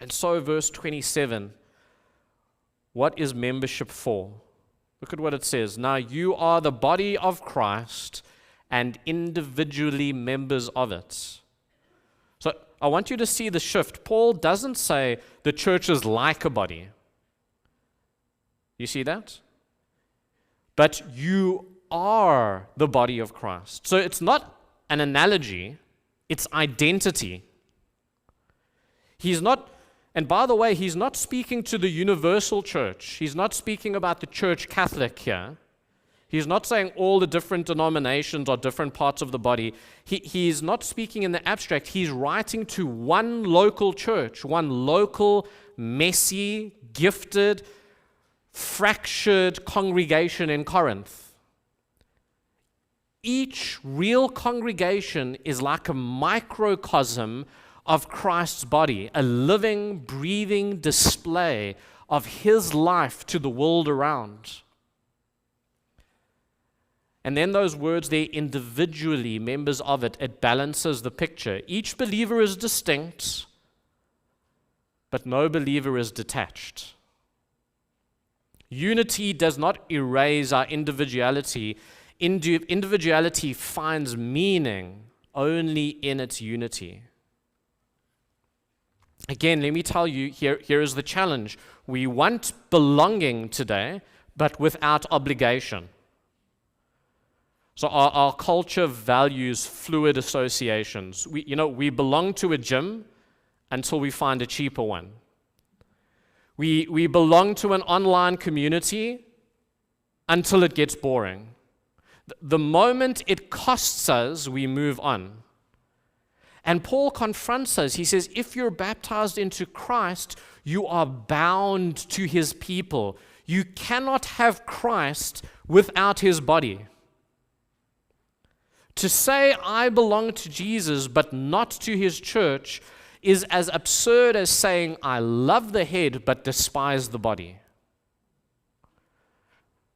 And so, verse 27, what is membership for? Look at what it says. Now you are the body of Christ and individually members of it. So I want you to see the shift. Paul doesn't say the church is like a body. You see that? But you are the body of Christ. So it's not an analogy, it's identity. He's not, and by the way, he's not speaking to the universal church. He's not speaking about the church Catholic here. He's not saying all the different denominations are different parts of the body. He's not speaking in the abstract. He's writing to one local church, one local, messy, gifted, fractured congregation in Corinth. Each real congregation is like a microcosm of Christ's body, a living, breathing display of his life to the world around. And then those words there, individually, members of it, it balances the picture. Each believer is distinct, but no believer is detached. Unity does not erase our individuality. Individuality finds meaning only in its unity. Again, let me tell you, here is the challenge. We want belonging today, but without obligation. So our culture values fluid associations. We belong to a gym until we find a cheaper one. We belong to an online community until it gets boring. The moment it costs us, we move on. And Paul confronts us. He says, if you're baptized into Christ, you are bound to his people. You cannot have Christ without his body. To say I belong to Jesus but not to his church is as absurd as saying I love the head but despise the body.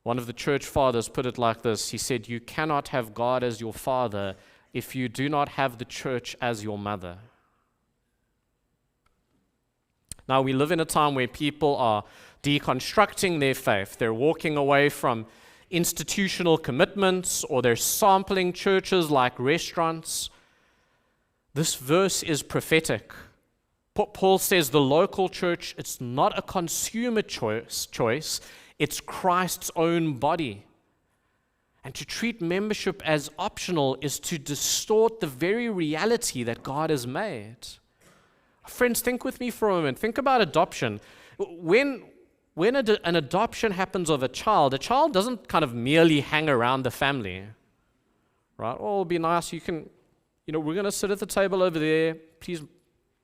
One of the church fathers put it like this. He said, you cannot have God as your father if you do not have the church as your mother. Now, we live in a time where people are deconstructing their faith. They're walking away from institutional commitments, or they're sampling churches like restaurants. This verse is prophetic. Paul says the local church, it's not a consumer choice, it's Christ's own body. And to treat membership as optional is to distort the very reality that God has made. Friends, think with me for a moment. Think about adoption. When an adoption happens of a child doesn't kind of merely hang around the family, right? Oh, it'll be nice. We're going to sit at the table over there. Please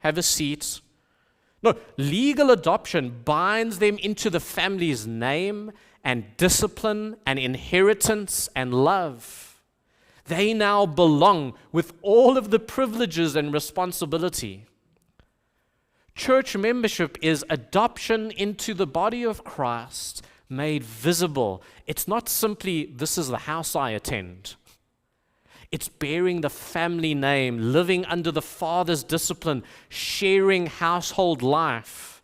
have a seat. No, legal adoption binds them into the family's name and discipline and inheritance and love. They now belong with all of the privileges and responsibility. Church membership is adoption into the body of Christ made visible. It's not simply, this is the house I attend. It's bearing the family name, living under the Father's discipline, sharing household life.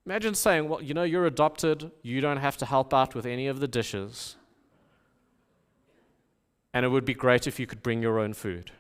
Imagine saying, well, you're adopted, you don't have to help out with any of the dishes. And it would be great if you could bring your own food.